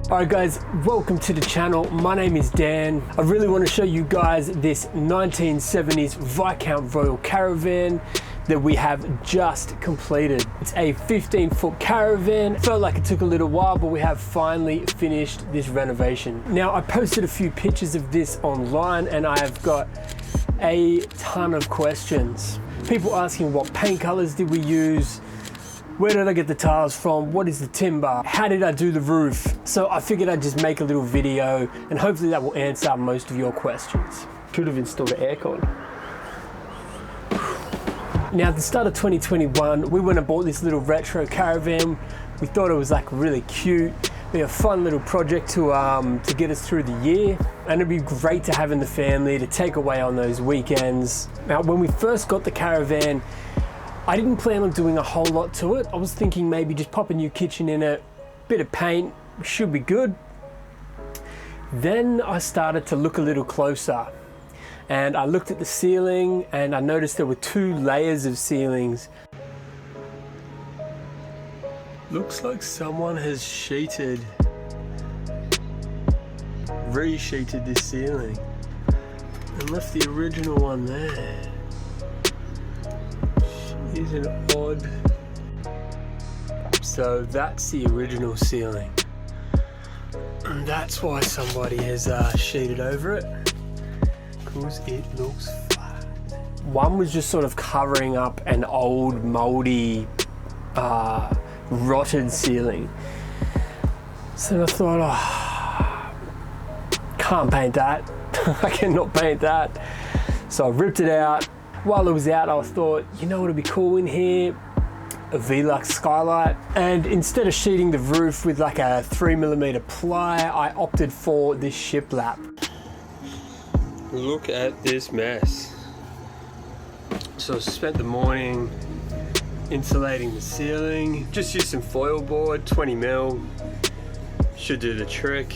Alright guys, welcome to the channel. My name is Dan. I really want to show you guys this 1970s Viscount Royal caravan that we have just completed. It's a 15-foot caravan. Felt like it took a little while, but we have finally finished this renovation. Now, I posted a few pictures of this online and I have got a ton of questions. People asking what paint colors did we use? Where did I get the tiles from? What is the timber? How did I do the roof? So I figured I'd just make a little video and hopefully that will answer most of your questions. Should have installed an aircon. Now at the start of 2021, we went and bought this little retro caravan. We thought it was like really cute. Be a fun little project to get us through the year. And it'd be great to have in the family, to take away on those weekends. Now when we first got the caravan, I didn't plan on doing a whole lot to it. I was thinking maybe just pop a new kitchen in it, bit of paint, should be good. Then I started to look a little closer and I looked at the ceiling and I noticed there were 2 layers of ceilings. Looks like someone has re-sheeted this ceiling and left the original one there. Is an odd. So that's the original ceiling, and that's why somebody has sheeted over it, because it looks flat. One was just sort of covering up an old moldy rotted ceiling, so I thought, can't paint that. I cannot paint that, so I ripped it out. While it was out, I thought, you know what would be cool in here? A VELUX skylight. And instead of sheeting the roof with like a 3mm ply, I opted for this SHIPLAP. Look at this mess. So I spent the morning insulating the ceiling. Just used some foil board, 20mm. Should do the trick.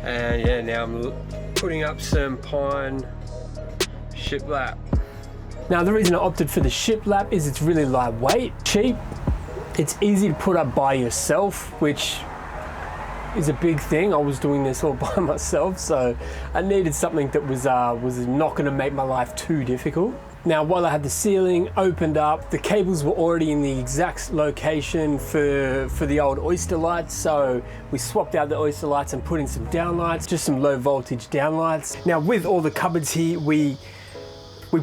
And yeah, now I'm putting up some pine SHIPLAP. Now the reason I opted for the SHIPLAP is it's really lightweight, cheap, it's easy to put up by yourself, which is a big thing. I was doing this all by myself, so I needed something that was not going to make my life too difficult. Now while I had the ceiling opened up, the cables were already in the exact location for the old oyster lights, so we swapped out the oyster lights and put in some downlights, just some low voltage downlights. Now with all the cupboards here, we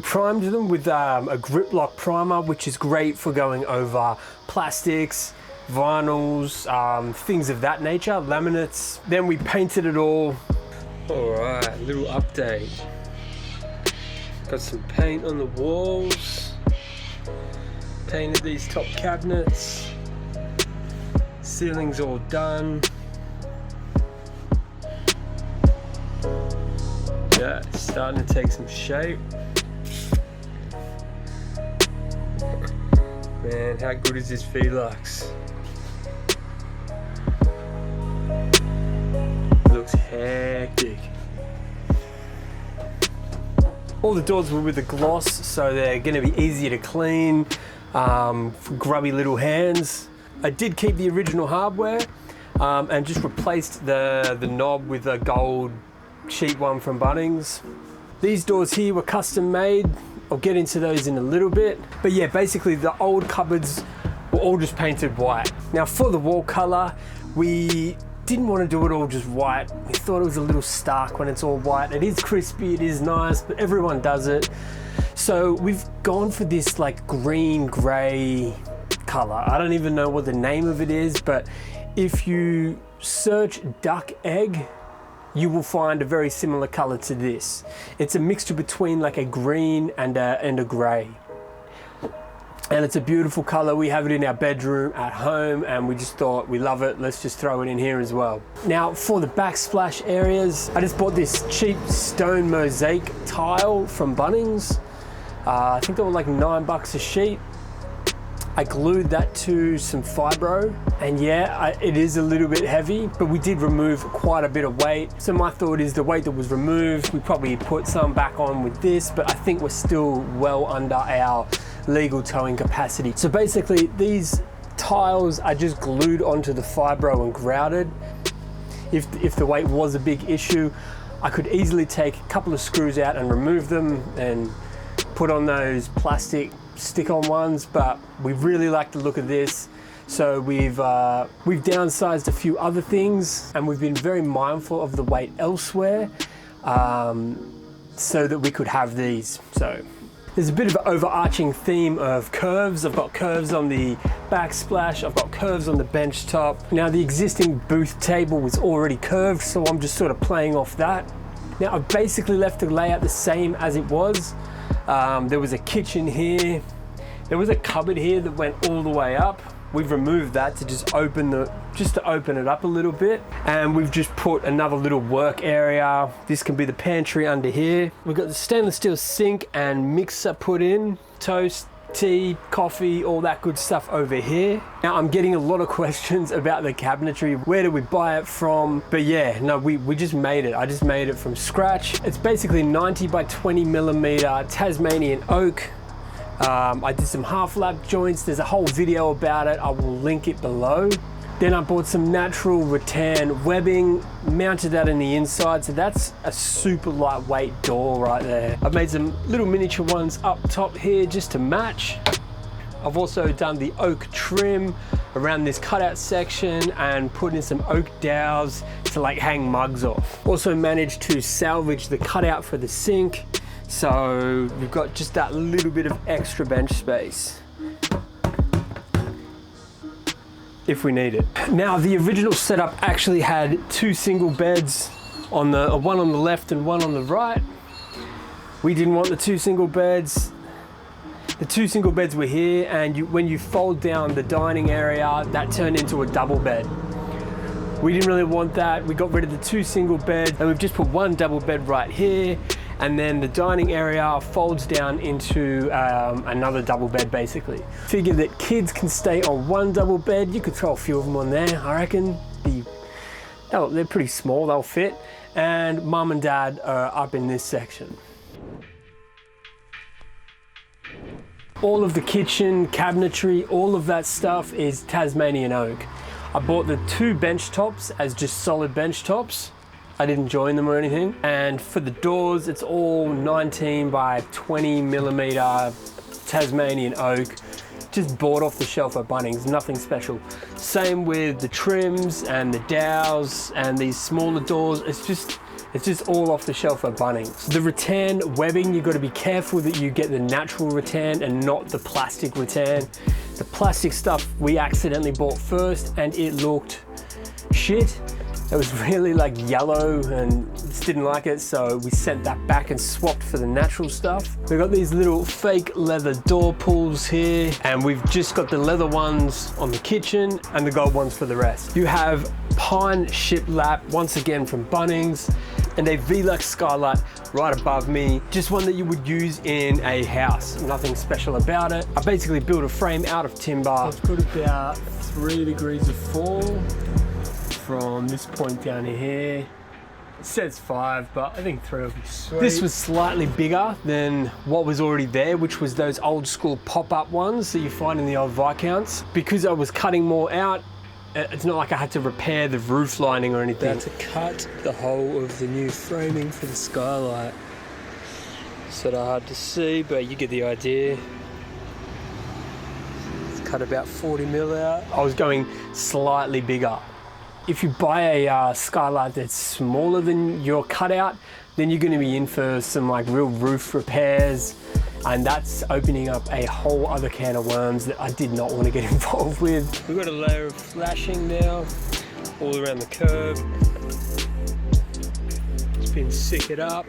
primed them with a grip lock primer, which is great for going over plastics, vinyls, things of that nature, laminates. Then we painted it all. All right, little update. Got some paint on the walls. Painted these top cabinets. Ceiling's all done. Yeah, it's starting to take some shape. Man, how good is this VELUX? Looks hectic. All the doors were with a gloss, so they're going to be easier to clean for grubby little hands. I did keep the original hardware and just replaced the knob with a gold cheap one from Bunnings. These doors here were custom made. I'll get into those in a little bit. But yeah, basically the old cupboards were all just painted white. Now for the wall color, we didn't want to do it all just white. We thought it was a little stark when it's all white. It is crispy, it is nice, but everyone does it. So we've gone for this like green gray color. I don't even know what the name of it is, but if you search duck egg, you will find a very similar color to this. It's a mixture between like a green and a gray. And it's a beautiful color. We have it in our bedroom at home and we just thought we love it. Let's just throw it in here as well. Now for the backsplash areas, I just bought this cheap stone MOSAIC tile from Bunnings. I think they were like $9 a sheet. I glued that to some fibro, and yeah, it is a little bit heavy, but we did remove quite a bit of weight. So my thought is the weight that was removed, we probably put some back on with this, but I think we're still well under our legal towing capacity. So basically these tiles are just glued onto the fibro and grouted. if the weight was a big issue, I could easily take a couple of screws out and remove them and put on those plastic stick-on ones, but we really like the look of this. So we've downsized a few other things, and we've been very mindful of the weight elsewhere, so that we could have these. So there's a bit of an overarching theme of curves. I've got curves on the backsplash, I've got curves on the bench top. Now the existing booth table was already curved, so I'm just sort of playing off that. Now I've basically left the layout the same as it was. There was a kitchen here. There was a cupboard here that went all the way up. We've removed that to just open it up a little bit. And we've just put another little work area. This can be the pantry under here. We've got the stainless steel sink and mixer put in, toast, tea, coffee, all that good stuff over here. Now I'm getting a lot of questions about the cabinetry. Where do we buy it from? But yeah, no, we just made it. I just made it from scratch. It's basically 90 by 20 millimeter Tasmanian oak. I did some half lap joints. There's a whole video about it. I will link it below. Then I bought some natural rattan webbing, mounted that in the inside. So that's a super lightweight door right there. I've made some little miniature ones up top here just to match. I've also done the oak trim around this cutout section and put in some oak dowels to like hang mugs off. Also managed to salvage the cutout for the sink. So we've got just that little bit of extra bench space if we need it. Now the original setup actually had two single beds, one on the left and one on the right. We didn't want the two single beds. The two single beds were here, and when you fold down the dining area, that turned into a double bed. We didn't really want that. We got rid of the two single beds, and we've just put one double bed right here. And then the dining area folds down into another double bed basically. Figure that kids can stay on one double bed. You could throw a few of them on there, I reckon. They're pretty small, they'll fit. And mum and dad are up in this section. All of the kitchen, cabinetry, all of that stuff is Tasmanian oak. I bought the two bench tops as just solid bench tops. I didn't join them or anything. And for the doors, it's all 19 by 20 millimeter Tasmanian oak, just bought off the shelf at Bunnings, nothing special. Same with the trims and the dowels and these smaller doors. It's just all off the shelf at Bunnings. The rattan webbing, you've got to be careful that you get the natural rattan and not the plastic rattan. The plastic stuff we accidentally bought first and it looked shit. It was really like yellow and just didn't like it, so we sent that back and swapped for the natural stuff. We've got these little fake leather door pulls here, and we've just got the leather ones on the kitchen and the gold ones for the rest. You have pine shiplap, once again from Bunnings, and a VELUX skylight right above me. Just one that you would use in a house, nothing special about it. I basically built a frame out of timber. I've got about 3 degrees of fall from this point down here. It says 5, but I think 3 will be sweet. This was slightly bigger than what was already there, which was those old school pop-up ones that you find in the old Viscounts. Because I was cutting more out, it's not like I had to repair the roof lining or anything. About to cut the whole of the new framing for the skylight. Sort of hard to see, but you get the idea. It's cut about 40 mil out. I was going slightly bigger. If you buy a skylight that's smaller than your cutout, then you're going to be in for some like real roof repairs, and that's opening up a whole other can of worms that I did not want to get involved with. We've got a layer of flashing now all around the curb. It's been sickered up,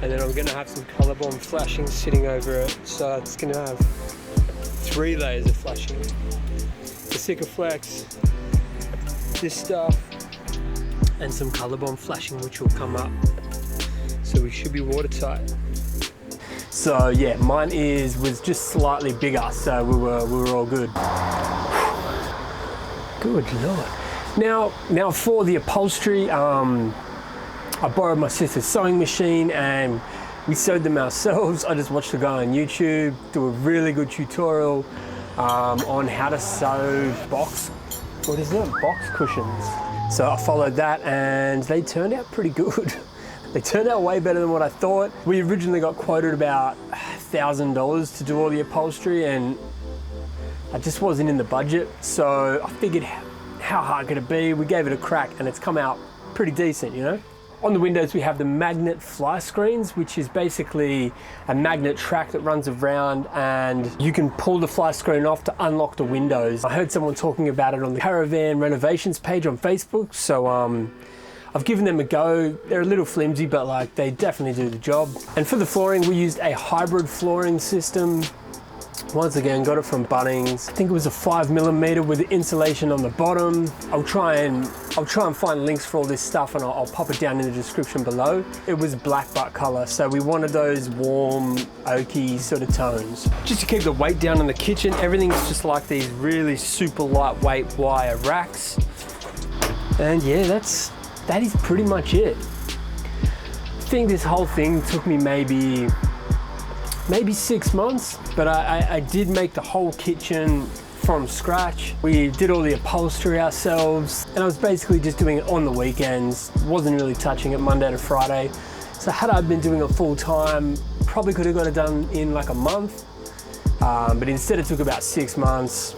and then I'm going to have some colour bomb flashing sitting over it, so it's going to have 3 layers of flashing. The Sikaflex, this stuff, and some colour bomb flashing which will come up, so we should be watertight. So yeah, mine was just slightly bigger, so we were all good. Good lord. Now for the upholstery, I borrowed my sister's sewing machine and we sewed them ourselves. I just watched a guy on YouTube do a really good tutorial on how to sew box cushions. So I followed that and they turned out pretty good. They turned out way better than what I thought. We originally got quoted about $1,000 to do all the upholstery, and I just wasn't in the budget. So I figured, how hard could it be? We gave it a crack and it's come out pretty decent, you know? On the windows, we have the magnet fly screens, which is basically a magnet track that runs around and you can pull the fly screen off to unlock the windows. I heard someone talking about it on the Caravan Renovations page on Facebook, so I've given them a go. They're a little flimsy, but like they definitely do the job. And for the flooring, we used a hybrid flooring system. Once again, got it from Bunnings. I think it was a 5mm with the insulation on the bottom. I'll try and find links for all this stuff, and I'll pop it down in the description below. It was black butt color, so we wanted those warm, oaky sort of tones. Just to keep the weight down in the kitchen, everything's just like these really super lightweight wire racks. And yeah, that is pretty much it. I think this whole thing took me maybe 6 months, but I did make the whole kitchen from scratch. We did all the upholstery ourselves, and I was basically just doing it on the weekends. Wasn't really touching it Monday to Friday. So had I been doing it full time, probably could have got it done in like a month, but instead it took about 6 months.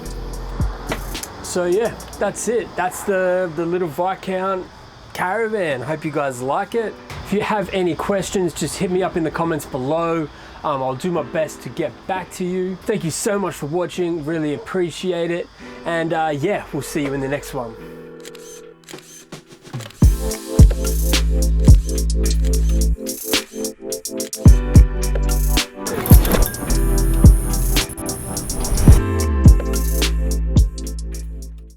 So yeah, that's it. That's the little Viscount Caravan. Hope you guys like it. If you have any questions, just hit me up in the comments below. I'll do my best to get back to you. Thank you so much for watching, really appreciate it. And yeah, we'll see you in the next one.